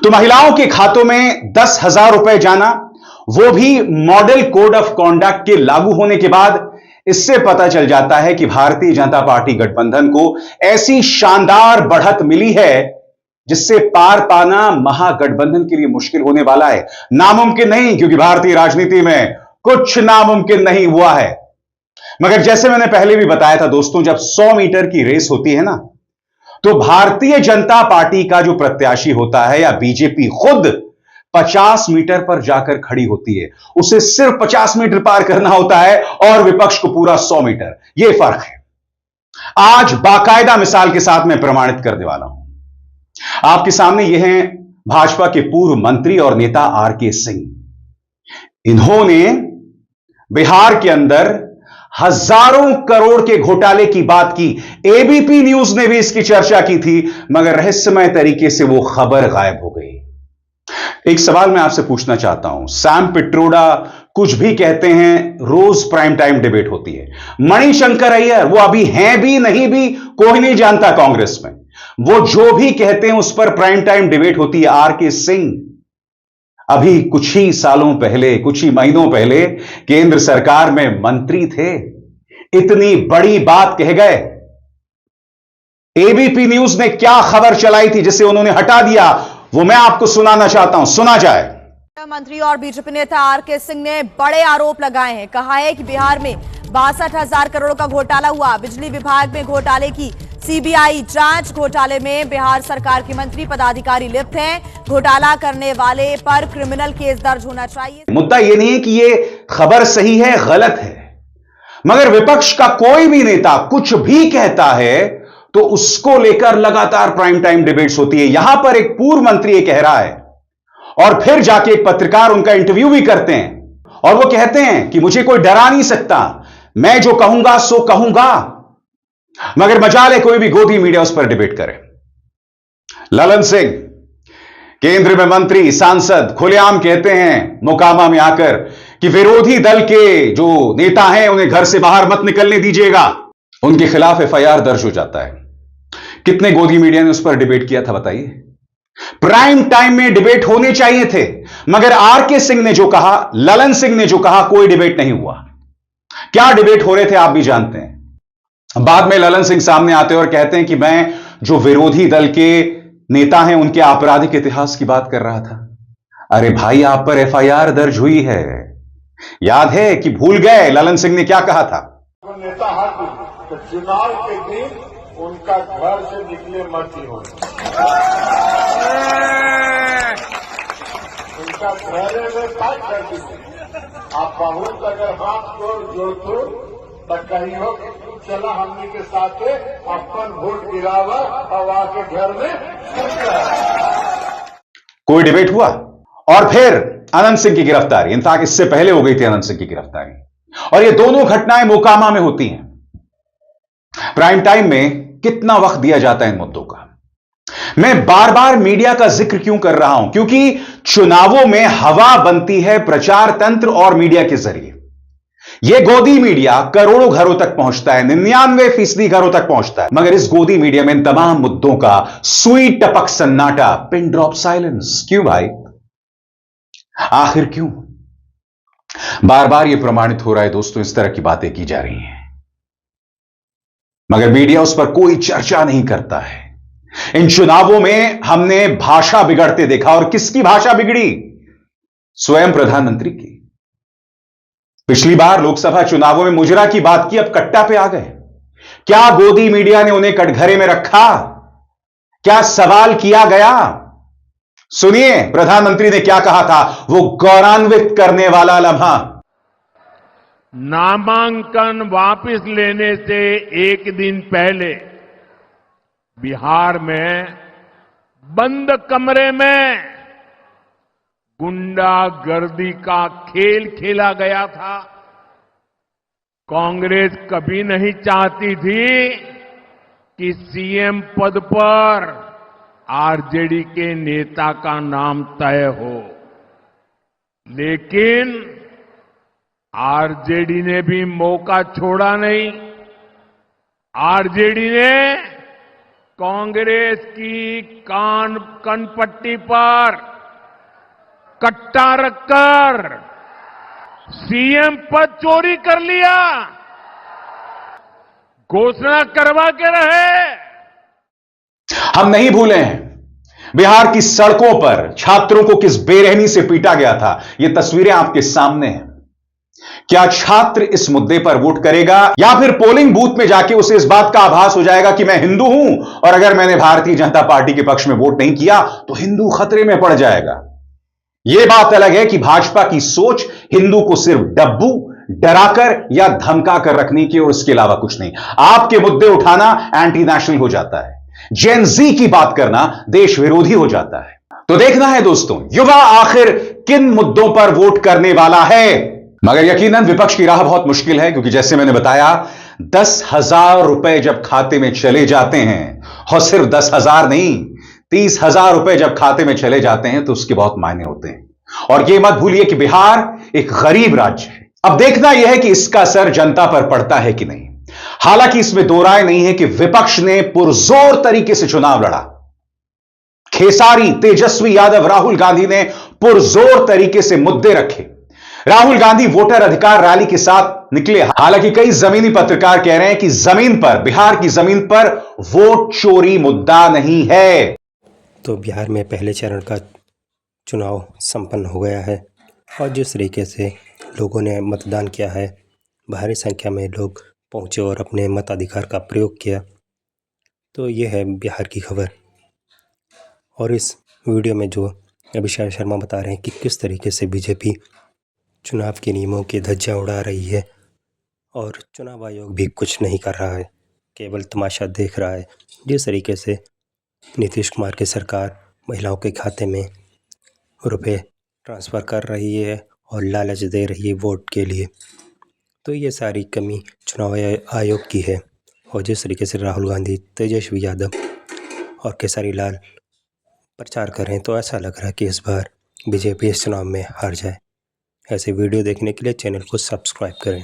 तो महिलाओं के खातों में 10,000 रुपए जाना, वो भी मॉडल कोड ऑफ कॉन्डक्ट के लागू होने के बाद, इससे पता चल जाता है कि भारतीय जनता पार्टी गठबंधन को ऐसी शानदार बढ़त मिली है जिससे पार पाना महागठबंधन के लिए मुश्किल होने वाला है। नामुमकिन नहीं, क्योंकि भारतीय राजनीति में कुछ नामुमकिन नहीं हुआ है। मगर जैसे मैंने पहले भी बताया था दोस्तों, जब 100 मीटर की रेस होती है ना, तो भारतीय जनता पार्टी का जो प्रत्याशी होता है या बीजेपी खुद 50 मीटर पर जाकर खड़ी होती है। उसे सिर्फ 50 मीटर पार करना होता है और विपक्ष को पूरा 100 मीटर। यह फर्क है। आज बाकायदा मिसाल के साथ मैं प्रमाणित करने वाला हूं। आपके सामने यह हैं भाजपा के पूर्व मंत्री और नेता आर.के. सिंह। इन्होंने बिहार के अंदर हजारों करोड़ के घोटाले की बात की। एबीपी न्यूज ने भी इसकी चर्चा की थी, मगर रहस्यमय तरीके से वो खबर गायब हो गई। एक सवाल मैं आपसे पूछना चाहता हूं। सैम पिट्रोडा कुछ भी कहते हैं, रोज प्राइम टाइम डिबेट होती है। मणिशंकर अय्यर, वो अभी हैं भी नहीं भी, कोई नहीं जानता कांग्रेस में, वो जो भी कहते हैं उस पर प्राइम टाइम डिबेट होती है। आर.के. सिंह अभी कुछ ही सालों पहले, कुछ ही महीनों पहले केंद्र सरकार में मंत्री थे, इतनी बड़ी बात कह गए। एबीपी न्यूज ने क्या खबर चलाई थी जिसे उन्होंने हटा दिया, वो मैं आपको सुनाना चाहता हूं। सुना जाए। मंत्री और बीजेपी नेता आर.के. सिंह ने बड़े आरोप लगाए हैं। कहा है कि बिहार में 62,000 करोड़ का घोटाला हुआ। बिजली विभाग में घोटाले की सीबीआई जांच। घोटाले में बिहार सरकार के मंत्री पदाधिकारी लिप्त हैं। घोटाला करने वाले पर क्रिमिनल केस दर्ज होना चाहिए। मुद्दा यह नहीं है कि यह खबर सही है गलत है, मगर विपक्ष का कोई भी नेता कुछ भी कहता है तो उसको लेकर लगातार प्राइम टाइम डिबेट्स होती है। यहां पर एक पूर्व मंत्री ये कह रहा है और फिर जाके एक पत्रकार उनका इंटरव्यू भी करते हैं और वो कहते हैं कि मुझे कोई डरा नहीं सकता, मैं जो कहूंगा सो कहूंगा। मगर मजाल है कोई भी गोदी मीडिया उस पर डिबेट करे। ललन सिंह केंद्र में मंत्री सांसद खुलेआम कहते हैं मोकामा में आकर कि विरोधी दल के जो नेता हैं उन्हें घर से बाहर मत निकलने दीजिएगा। उनके खिलाफ एफआईआर दर्ज हो जाता है। कितने गोदी मीडिया ने उस पर डिबेट किया था बताइए? प्राइम टाइम में डिबेट होने चाहिए थे, मगर आर.के. सिंह ने जो कहा, ललन सिंह ने जो कहा, कोई डिबेट नहीं हुआ। क्या डिबेट हो रहे थे आप भी जानते हैं। बाद में ललन सिंह सामने आते हैं और कहते हैं कि मैं जो विरोधी दल के नेता हैं उनके आपराधिक इतिहास की बात कर रहा था। अरे भाई, आप पर एफआईआर दर्ज हुई है, याद है कि भूल गए ललन सिंह ने क्या कहा था? नेता तो चुनाव के दिन उनका घर से निकले मत ही हो, उनका घरे में टाइट कर दीजिए। आप बहुत अगर हाथ जोड़ तो कही हो कि तू चला हमने के साथ अपन वोट गिरावा और आके घर में। कोई डिबेट हुआ और फिर अनंत सिंह की गिरफ्तारी। इनफैक्ट इससे पहले हो गई थी अनंत सिंह की गिरफ्तारी, और ये दोनों घटनाएं मोकामा में होती हैं। प्राइम टाइम में कितना वक्त दिया जाता है इन मुद्दों का। मैं बार बार मीडिया का जिक्र क्यों कर रहा हूं? क्योंकि चुनावों में हवा बनती है प्रचार तंत्र और मीडिया के जरिए। यह गोदी मीडिया करोड़ों घरों तक पहुंचता है, 99% घरों तक पहुंचता है, मगर इस गोदी मीडिया में इन तमाम मुद्दों का सुई टपक सन्नाटा, पिन ड्रॉप साइलेंस। क्यों भाई, आखिर क्यों? बार बार यह प्रमाणित हो रहा है दोस्तों, इस तरह की बातें की जा रही हैं, मगर मीडिया उस पर कोई चर्चा नहीं करता है। इन चुनावों में हमने भाषा बिगड़ते देखा, और किसकी भाषा बिगड़ी? स्वयं प्रधानमंत्री की। पिछली बार लोकसभा चुनावों में मुजरा की बात की, अब कट्टा पे आ गए। क्या गोदी मीडिया ने उन्हें कटघरे में रखा? क्या सवाल किया गया? सुनिए प्रधानमंत्री ने क्या कहा था, वो गौरवान्वित करने वाला लम्हा। नामांकन वापस लेने से एक दिन पहले बिहार में बंद कमरे में गुंडागर्दी का खेल खेला गया था। कांग्रेस कभी नहीं चाहती थी कि सीएम पद पर आरजेडी के नेता का नाम तय हो, लेकिन आरजेडी ने भी मौका छोड़ा नहीं। आरजेडी ने कांग्रेस की कनपट्टी पर कट्टा रखकर सीएम पद चोरी कर लिया, घोषणा करवा के रहे। हम नहीं भूले हैं बिहार की सड़कों पर छात्रों को किस बेरहमी से पीटा गया था। यह तस्वीरें आपके सामने हैं। क्या छात्र इस मुद्दे पर वोट करेगा या फिर पोलिंग बूथ में जाके उसे इस बात का आभास हो जाएगा कि मैं हिंदू हूं और अगर मैंने भारतीय जनता पार्टी के पक्ष में वोट नहीं किया तो हिंदू खतरे में पड़ जाएगा। यह बात अलग है कि भाजपा की सोच हिंदू को सिर्फ डब्बू, डराकर या धमकाकर रखने की और इसके अलावा कुछ नहीं। आपके मुद्दे उठाना एंटी नेशनल हो जाता है, जेन जी की बात करना देश विरोधी हो जाता है। तो देखना है दोस्तों, युवा आखिर किन मुद्दों पर वोट करने वाला है। मगर यकीनन विपक्ष की राह बहुत मुश्किल है, क्योंकि जैसे मैंने बताया 10,000 रुपए जब खाते में चले जाते हैं, और सिर्फ 10,000 नहीं 30,000 रुपए जब खाते में चले जाते हैं तो उसके बहुत मायने होते हैं। और यह मत भूलिए कि बिहार एक गरीब राज्य है। अब देखना यह है कि इसका असर जनता पर पड़ता है कि नहीं। हालांकि इसमें दो राय नहीं है कि विपक्ष ने पुरजोर तरीके से चुनाव लड़ा। खेसारी, तेजस्वी यादव, राहुल गांधी ने पुरजोर तरीके से मुद्दे रखे। राहुल गांधी वोटर अधिकार रैली के साथ निकले। हालांकि कई जमीनी पत्रकार कह रहे हैं कि जमीन पर, बिहार की जमीन पर वोट चोरी मुद्दा नहीं है। तो बिहार में पहले चरण का चुनाव संपन्न हो गया है और जिस तरीके से लोगों ने मतदान किया है, भारी संख्या में लोग पहुंचे और अपने मताधिकार का प्रयोग किया। तो ये है बिहार की खबर। और इस वीडियो में जो अभिषेक शर्मा बता रहे हैं कि किस तरीके से बीजेपी चुनाव के नियमों की धज्जियां उड़ा रही है और चुनाव आयोग भी कुछ नहीं कर रहा है, केवल तमाशा देख रहा है। जिस तरीके से नीतीश कुमार की सरकार महिलाओं के खाते में रुपए ट्रांसफ़र कर रही है और लालच दे रही है वोट के लिए, तो ये सारी कमी चुनाव आयोग की है। और जिस तरीके से राहुल गांधी, तेजस्वी यादव और केसरी लाल प्रचार कर रहे हैं, तो ऐसा लग रहा है कि इस बार बीजेपी इस चुनाव में हार जाए। ऐसे वीडियो देखने के लिए चैनल को सब्सक्राइब करें।